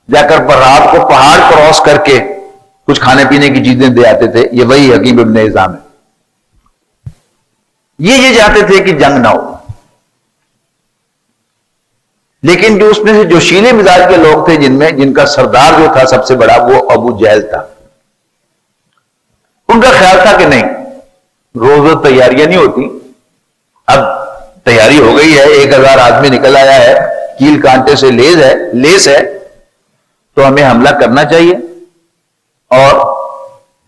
جا کر پر رات کو پہاڑ کراس کر کے کچھ کھانے پینے کی چیزیں دے آتے تھے، یہ وہی حکیم ابن حزام ہے. یہ چاہتے تھے کہ جنگ نہ ہو، لیکن جو اس میں سے جو شیلے مزاج کے لوگ تھے جن کا سردار جو تھا سب سے بڑا وہ ابو جہل تھا، ان کا خیال تھا کہ نہیں روز تیاریاں نہیں ہوتی، اب تیاری ہو گئی ہے، 1000 آدمی نکل آیا ہے، کیل کانٹے سے لیس ہے تو ہمیں حملہ کرنا چاہیے اور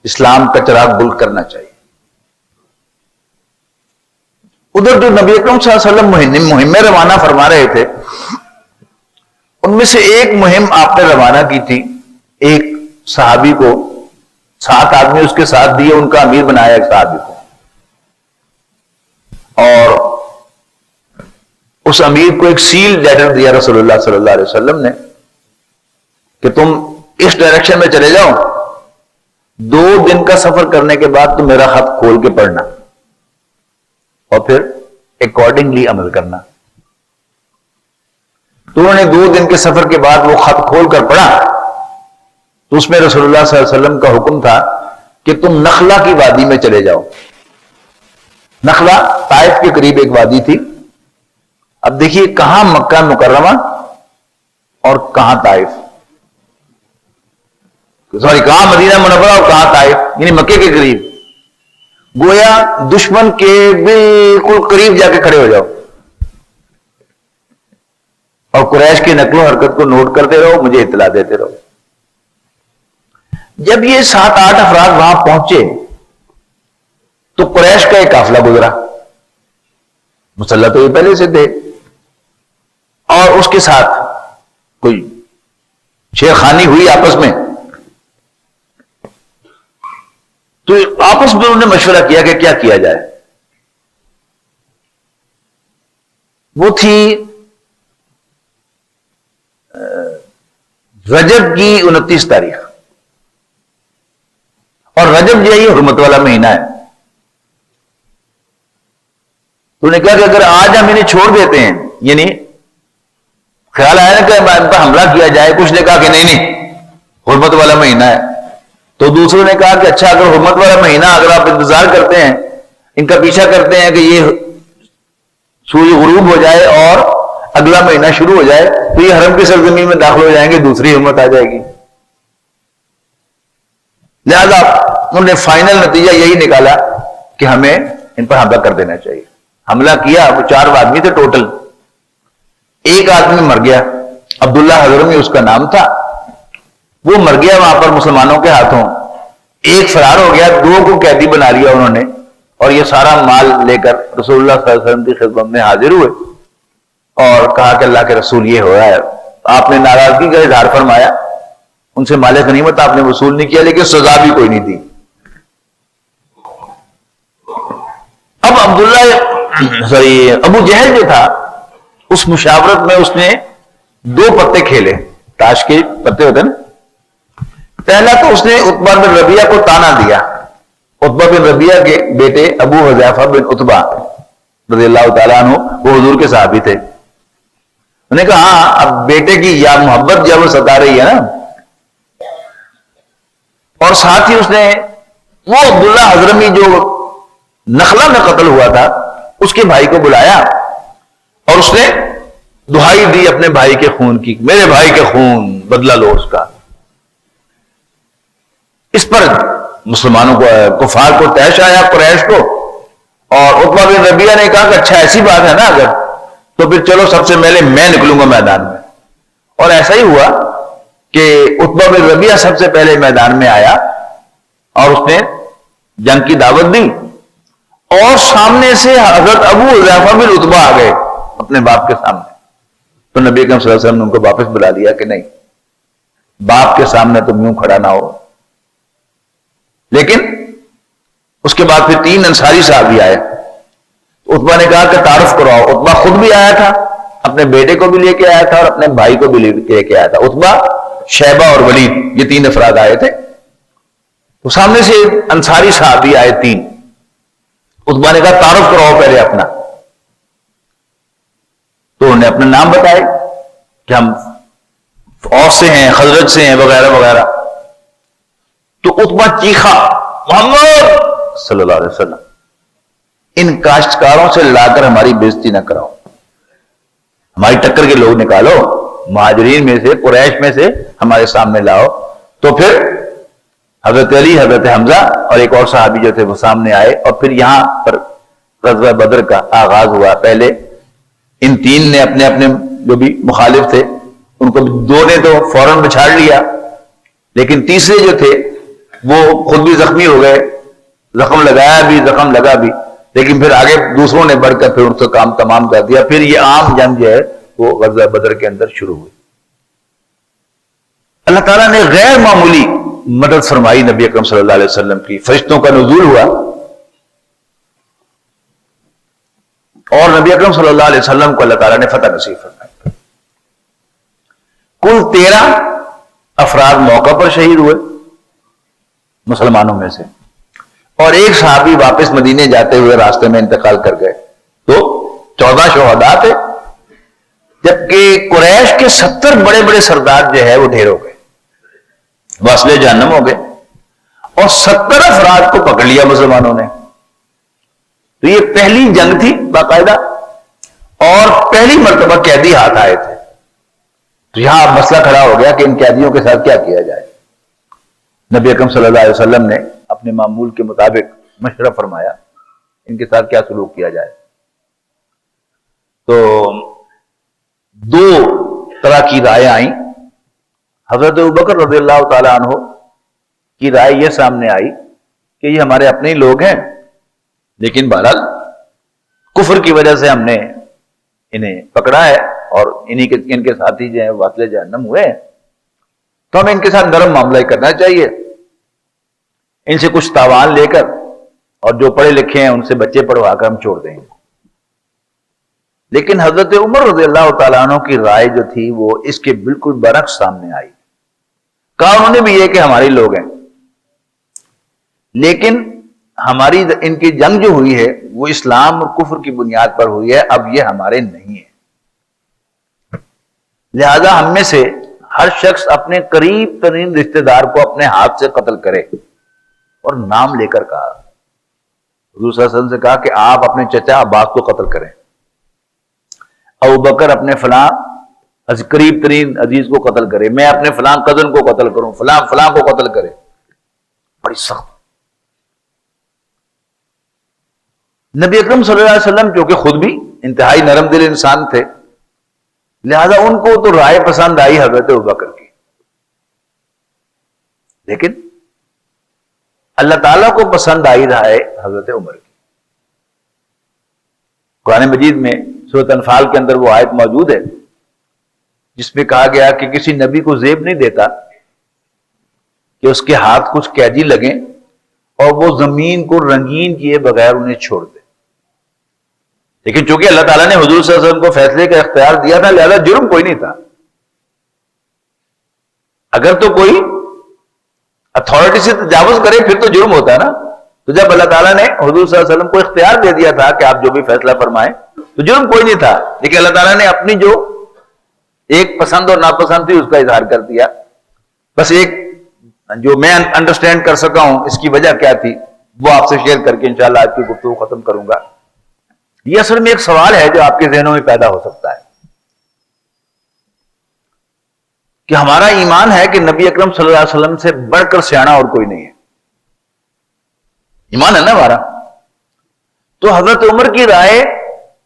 اسلام کا چراغ بلند کرنا چاہیے. ادھر جو نبی اکرم صلی اللہ علیہ وسلم مہمیں روانہ فرما رہے تھے، ان میں سے ایک مہم آپ نے روانہ کی تھی، ایک صحابی کو 7 آدمی اس کے ساتھ دیے، ان کا امیر بنایا ایک صحابی کو، اور اس امیر کو ایک سیل لیٹر دیا رسول اللہ صلی اللہ علیہ وسلم نے کہ تم اس ڈائریکشن میں چلے جاؤ، 2 دن کا سفر کرنے کے بعد تم میرا خط کھول کے پڑھنا اور پھر اکارڈنگلی عمل کرنا. تو انہوں نے 2 دن کے سفر کے بعد وہ خط کھول کر پڑھا تو اس میں رسول اللہ صلی اللہ علیہ وسلم کا حکم تھا کہ تم نخلا کی وادی میں چلے جاؤ. نخلا طائف کے قریب ایک وادی تھی. اب دیکھیے کہاں مکہ مکرمہ اور کہاں طائف، کہاں مدینہ منورہ اور کہاں طائف، یعنی مکے کے قریب. گویا دشمن کے بالکل قریب جا کے کھڑے ہو جاؤ اور قریش کی نقل و حرکت کو نوٹ کرتے رہو، مجھے اطلاع دیتے رہو. جب یہ 7-8 افراد وہاں پہنچے تو قریش کا ایک قافلہ گزرا، مسلح تو یہ پہلے سے تھے، اور اس کے ساتھ کوئی چھیڑخانی ہوئی آپس میں. تو آپس میں انہوں نے مشورہ کیا کہ کیا کیا جائے. وہ تھی رجب کی 29 تاریخ، اور رجب جو ہے یہ حرمت والا مہینہ ہے. تو نے کہا کہ اگر آج ہم انہیں چھوڑ دیتے ہیں، یعنی خیال آیا نا کہ ان پر حملہ کیا جائے، کچھ نے کہا کہ نہیں حرمت والا مہینہ ہے، تو دوسروں نے کہا کہ اچھا اگر حرمت والا مہینہ اگر آپ انتظار کرتے ہیں، ان کا پیچھا کرتے ہیں کہ یہ سورج غروب ہو جائے اور اگلا مہینہ شروع ہو جائے تو یہ حرم کی سرزمین میں داخل ہو جائیں گے، دوسری حرمت آ جائے گی. لہذا انہوں نے فائنل نتیجہ یہی نکالا کہ ہمیں ان پر حملہ کر دینا چاہیے. حملہ کیا، وہ 4 آدمی تھے ٹوٹل. ایک آدمی مر گیا، عبداللہ حضرمی اس کا نام تھا، وہ مر گیا وہاں پر مسلمانوں کے ہاتھوں. ایک فرار ہو گیا، 2 کو قیدی بنا لیا انہوں نے، اور یہ سارا مال لے کر رسول اللہ صلی اللہ علیہ وسلم کی خدمت میں حاضر ہوئے اور کہا کہ اللہ کے رسول یہ ہو رہا ہے. آپ نے ناراضگی کا اظہار فرمایا، ان سے مال غنیمت آپ نے وصول نہیں کیا، لیکن سزا بھی کوئی نہیں دی. اب ابو جہل جو تھا، اس مشاورت میں اس نے 2 پتے کھیلے، تاش کے پتے ہوتے ہیں نا. پہلا تو اس نے عتبہ بن ربیعہ کو تانا دیا. عتبہ بن ربیعہ کے بیٹے ابو حذیفہ بن عتبہ رضی اللہ تعالیٰ عنہ وہ حضور کے صحابی تھے. انہوں نے کہا ہاں اب بیٹے کی یا محبت جب وہ ستا رہی ہے نا، اور ساتھ ہی اس نے وہ عبداللہ حضرمی جو نخلا میں قتل ہوا تھا اس کے بھائی کو بلایا اور اس نے دہائی دی اپنے بھائی کے خون کی، میرے بھائی کے خون بدلہ لو اس کا. اس پر مسلمانوں کو، کفار کو تحش آیا، قریش کو. اور عتبہ بن ربیعہ نے کہا کہ اچھا ایسی بات ہے نا اگر تو پھر چلو سب سے پہلے میں نکلوں گا میدان میں. اور ایسا ہی ہوا کہ عتبہ بن ربیعہ سب سے پہلے میدان میں آیا اور اس نے جنگ کی دعوت دی، اور سامنے سے حضرت ابو حذیفہ بن عتبہ آ گئے اپنے باپ کے سامنے. تو نبی اکرم صلی اللہ علیہ وسلم نے ان کو واپس بلا دیا کہ نہیں، باپ کے سامنے تم یوں کھڑا نہ ہو. لیکن اس کے بعد پھر 3 انصاری صحابی آئے. عتبہ نے کہا کہ تعارف کراؤ. عتبہ خود بھی آیا تھا، اپنے بیٹے کو بھی لے کے آیا تھا اور اپنے بھائی کو بھی لے کے آیا تھا. عتبہ، شیبہ اور ولید، یہ 3 افراد آئے تھے. تو سامنے سے انصاری صحابی آئے 3. عتبہ نے کہا تعارف کراؤ پہلے اپنا. تو انہوں نے اپنے نام بتائے کہ ہم اوس سے ہیں، خزرج سے ہیں، وغیرہ وغیرہ. تو عتبہ چیخا، محمد صلی اللہ علیہ وسلم ان کاشتکاروں سے لا کر ہماری بےزتی نہ کراؤ، ہماری ٹکر کے لوگ نکالو، مہاجرین میں سے، قریش میں سے ہمارے سامنے لاؤ. تو پھر حضرت علی، حضرت حمزہ اور ایک اور صحابی جو تھے وہ سامنے آئے، اور پھر یہاں پر غزوہ بدر کا آغاز ہوا. پہلے ان 3 نے اپنے اپنے جو بھی مخالف تھے ان کو 2 نے تو فوراً بچھاڑ لیا، لیکن تیسرے جو تھے وہ خود بھی زخمی ہو گئے، زخم لگایا بھی، زخم لگا بھی، لیکن پھر آگے دوسروں نے بڑھ کر پھر ان سے کام تمام کر دیا. پھر یہ عام جنگ جو ہے وہ غزوہ بدر کے اندر شروع ہوئی. اللہ تعالیٰ نے غیر معمولی مدد فرمائی نبی اکرم صلی اللہ علیہ وسلم کی. فرشتوں کا نزول ہوا اور نبی اکرم صلی اللہ علیہ وسلم کو اللہ تعالیٰ نے فتح نصیب فرمائی. کل 13 افراد موقع پر شہید ہوئے مسلمانوں میں سے، اور ایک صحابی واپس مدینے جاتے ہوئے راستے میں انتقال کر گئے. تو 14 شہداء تھے، جبکہ قریش کے 70 بڑے بڑے سردار جو ہے وہ ڈھیر ہو گئے، واصل جہنم ہو گئے، اور 70 افراد کو پکڑ لیا مسلمانوں نے. تو یہ پہلی جنگ تھی باقاعدہ، اور پہلی مرتبہ قیدی ہاتھ آئے تھے. تو یہاں مسئلہ کھڑا ہو گیا کہ ان قیدیوں کے ساتھ کیا کیا جائے. نبی اکرم صلی اللہ علیہ وسلم نے اپنے معمول کے مطابق مشورہ فرمایا ان کے ساتھ کیا سلوک کیا جائے. تو 2 طرح کی رائے آئیں. حضرت ابوبکر رضی اللہ تعالی عنہ کی رائے یہ سامنے آئی کہ یہ ہمارے اپنے ہی لوگ ہیں، لیکن بہرحال کفر کی وجہ سے ہم نے انہیں پکڑا ہے اور ان کے ساتھی جو ہیں واصل جہنم ہوئے ہیں، تو ہمیں ان کے ساتھ نرم معاملہ ہی کرنا چاہیے، ان سے کچھ تاوان لے کر، اور جو پڑھے لکھے ہیں ان سے بچے پڑھوا کر ہم چھوڑ دیں گے. لیکن حضرت عمر رضی اللہ تعالیٰ عنہ کی رائے جو تھی وہ اس کے بالکل برعکس سامنے آئی. کہا انہوں نے بھی یہ کہ ہمارے لوگ ہیں، لیکن ہماری ان کی جنگ جو ہوئی ہے وہ اسلام اور کفر کی بنیاد پر ہوئی ہے، اب یہ ہمارے نہیں ہے. لہذا ہم میں سے ہر شخص اپنے قریب ترین رشتہ دار کو اپنے ہاتھ سے قتل کرے، اور نام لے کر کہا، حضور صلی اللہ علیہ وسلم سے کہا کہ آپ اپنے چچا عباس کو قتل کریں، ابو بکر اپنے فلاں قریب ترین عزیز کو قتل کرے، میں اپنے فلاں کزن کو قتل کروں، فلاں فلاں کو قتل کرے. بڑی سخت. نبی اکرم صلی اللہ علیہ وسلم کیونکہ خود بھی انتہائی نرم دل انسان تھے، لہذا ان کو تو رائے پسند آئی حضرت ابوبکر کی، لیکن اللہ تعالیٰ کو پسند آئی رائے حضرت عمر کی. قرآن مجید میں سورۃ انفال کے اندر وہ آیت موجود ہے جس میں کہا گیا کہ کسی نبی کو زیب نہیں دیتا کہ اس کے ہاتھ کچھ قیدی لگیں اور وہ زمین کو رنگین کیے بغیر انہیں چھوڑ دے. لیکن چونکہ اللہ تعالیٰ نے حضور صلی اللہ علیہ وسلم کو فیصلے کا اختیار دیا تھا، لہذا جرم کوئی نہیں تھا. اگر تو کوئی اتھارٹی سے تجاوز کرے پھر تو جرم ہوتا ہے نا. تو جب اللہ تعالیٰ نے حضور صلی اللہ علیہ وسلم کو اختیار دے دیا تھا کہ آپ جو بھی فیصلہ فرمائیں تو جرم کوئی نہیں تھا، لیکن اللہ تعالیٰ نے اپنی جو ایک پسند اور ناپسند تھی اس کا اظہار کر دیا. بس ایک جو میں انڈرسٹینڈ کر سکا ہوں اس کی وجہ کیا تھی وہ آپ سے شیئر کر کے انشاءاللہ آج کی گفتگو ختم کروں گا. یہ اصل میں ایک سوال ہے جو آپ کے ذہنوں میں پیدا ہو سکتا ہے کہ ہمارا ایمان ہے کہ نبی اکرم صلی اللہ علیہ وسلم سے بڑھ کر سیانا اور کوئی نہیں ہے، ایمان ہے نا ہمارا. تو حضرت عمر کی رائے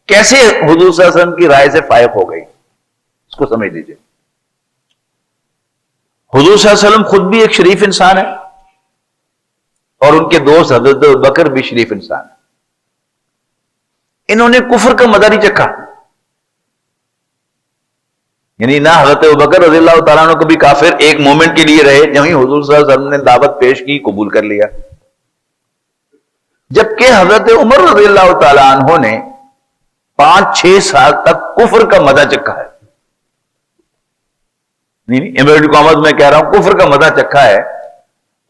کیسے حضور صلی اللہ علیہ وسلم کی رائے سے فائق ہو گئی، اس کو سمجھ لیجیے. حضور صلی اللہ علیہ وسلم خود بھی ایک شریف انسان ہے اور ان کے دوست حضرت ابوبکر بھی شریف انسان ہے. انہوں نے کفر کا مزہ نہیں چکھا، یعنی نہ حضرت ابوبکر رضی اللہ تعالیٰ عنہ کبھی کافر ایک مومنٹ کے لیے رہے، جب ہی حضور صلی اللہ علیہ وسلم نے دعوت پیش کی قبول کر لیا. جبکہ حضرت عمر رضی اللہ تعالیٰ عنہ نے 5-6 سال تک کفر کا مزہ چکھا ہے. نہیں انورٹڈ کامرس میں کہہ رہا ہوں، کفر کا مزہ چکھا ہے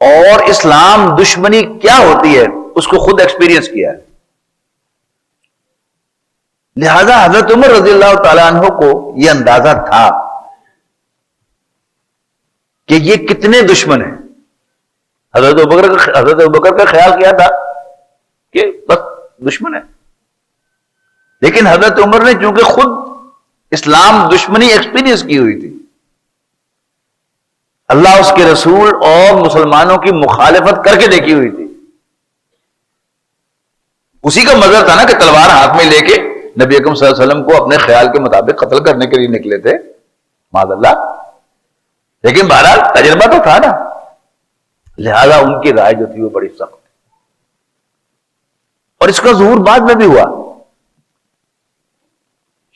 اور اسلام دشمنی کیا ہوتی ہے اس کو خود ایکسپیرینس کیا ہے. لہذا حضرت عمر رضی اللہ تعالیٰ عنہ کو یہ اندازہ تھا کہ یہ کتنے دشمن ہیں. حضرت ابوبکر کا خیال کیا تھا کہ بس دشمن ہے، لیکن حضرت عمر نے چونکہ خود اسلام دشمنی ایکسپیرینس کی ہوئی تھی، اللہ اس کے رسول اور مسلمانوں کی مخالفت کر کے دیکھی ہوئی تھی، اسی کا مظہر تھا نا کہ تلوار ہاتھ میں لے کے نبی اکرم صلی اللہ علیہ وسلم کو اپنے خیال کے مطابق قتل کرنے کے لیے نکلے تھے معاذ اللہ. لیکن بہرحال تجربہ تو تھا نا، لہذا ان کی رائے جو تھی وہ بڑی سخت تھی. اور اس کا ظہور بعد میں بھی ہوا.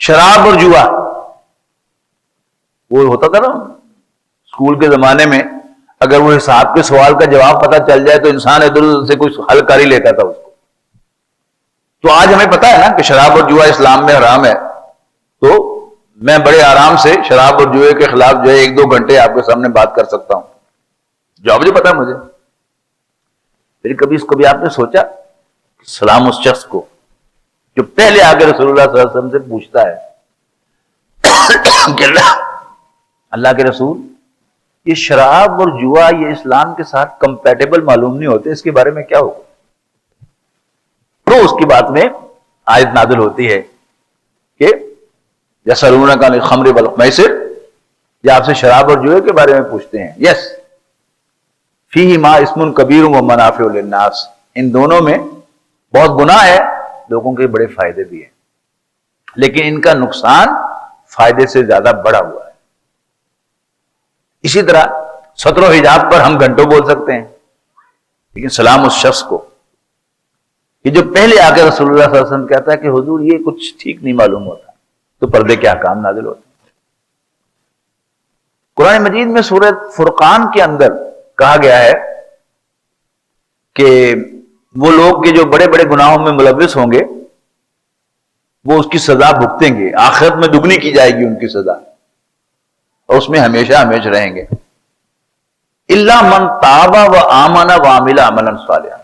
شراب اور جوا وہ ہوتا تھا نا اسکول کے زمانے میں، اگر وہ حساب کے سوال کا جواب پتہ چل جائے تو انسان ادھر ادھر سے کوئی حل کر ہی لیتا تھا اس کو. تو آج ہمیں پتا ہے نا کہ شراب اور جوا اسلام میں حرام ہے، تو میں بڑے آرام سے شراب اور جوئے کے خلاف جو ہے 1-2 گھنٹے آپ کے سامنے بات کر سکتا ہوں، جو مجھے پتا ہے مجھے. پھر کبھی آپ نے سوچا کہ سلام اس شخص کو جو پہلے آگے رسول اللہ صلی اللہ علیہ وسلم سے پوچھتا ہے کہ اللہ کے رسول، یہ شراب اور جوا یہ اسلام کے ساتھ کمپیٹیبل معلوم نہیں ہوتے، اس کے بارے میں کیا ہوگا؟ تو اس کی بات میں آیت نازل ہوتی ہے کہ یسألونک عن الخمر والمیسر، یہ آپ سے شراب اور جوئے کے بارے میں پوچھتے ہیں. یس فیہما اسم کبیر ومنافع للناس، ان دونوں میں بہت گناہ ہے، لوگوں کے بڑے فائدے بھی ہیں، لیکن ان کا نقصان فائدے سے زیادہ بڑا ہوا ہے. اسی طرح ستر و حجاب پر ہم گھنٹوں بول سکتے ہیں، لیکن سلام اس شخص کو کہ جو پہلے آ کے رسول اللہ صلی اللہ علیہ وسلم کہتا ہے کہ حضور یہ کچھ ٹھیک نہیں معلوم ہوتا، تو پردے کے احکام نازل ہوتے ہیں. قرآن مجید میں سورۃ فرقان کے اندر کہا گیا ہے کہ وہ لوگ کے جو بڑے بڑے گناہوں میں ملوث ہوں گے وہ اس کی سزا بھگتیں گے، آخرت میں دگنی کی جائے گی ان کی سزا، اور اس میں ہمیشہ ہمیشہ رہیں گے. الا من تاب و آمن و عمل عملا صالحا،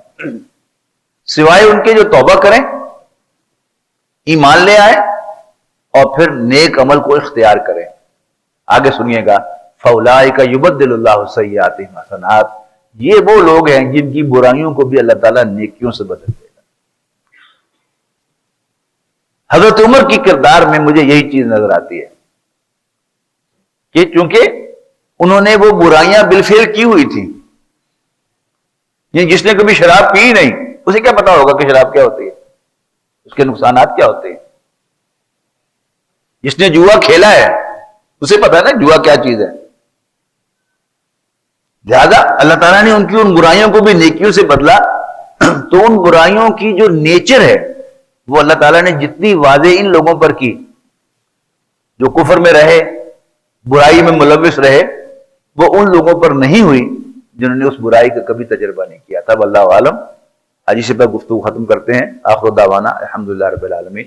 سوائے ان کے جو توبہ کریں، ایمان لے آئے اور پھر نیک عمل کو اختیار کریں. آگے سنیے گا فَأُولَٰئِكَ يُبَدِّلُ اللَّهُ سَيِّئَاتِهِمْ حَسَنَاتٍ، یہ وہ لوگ ہیں جن کی برائیوں کو بھی اللہ تعالیٰ نیکیوں سے بدل دے گا۔ حضرت عمر کی کردار میں مجھے یہی چیز نظر آتی ہے کہ چونکہ انہوں نے وہ برائیاں بالفعل کی ہوئی تھیں، جس نے کبھی شراب پی نہیں اسے کیا پتا ہوگا کہ شراب کیا ہوتی ہے، اس کے نقصانات کیا ہوتے ہیں۔ جس نے جوا کھیلا ہے اسے پتا ہے نا جوا کیا چیز ہے۔ لہذا اللہ تعالیٰ نے ان کی ان برائیوں کو بھی نیکیوں سے بدلا، تو ان برائیوں کی جو نیچر ہے وہ اللہ تعالیٰ نے جتنی واضح ان لوگوں پر کی جو کفر میں رہے، برائی میں ملوث رہے، وہ ان لوگوں پر نہیں ہوئی جنہوں نے اس برائی کا کبھی تجربہ نہیں کیا تھا۔ واللہ عالم۔ آج اسی پر گفتگو ختم کرتے ہیں۔ آخر دعوانا الحمدللہ رب العالمین۔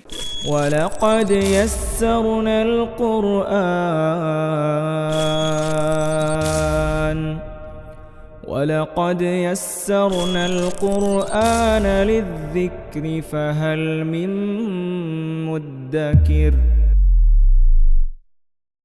وَلَقَدْ يَسَّرْنَا الْقُرْآنَ لِلذِّكْرِ فَهَلْ مِن مُّدَّكِرٍ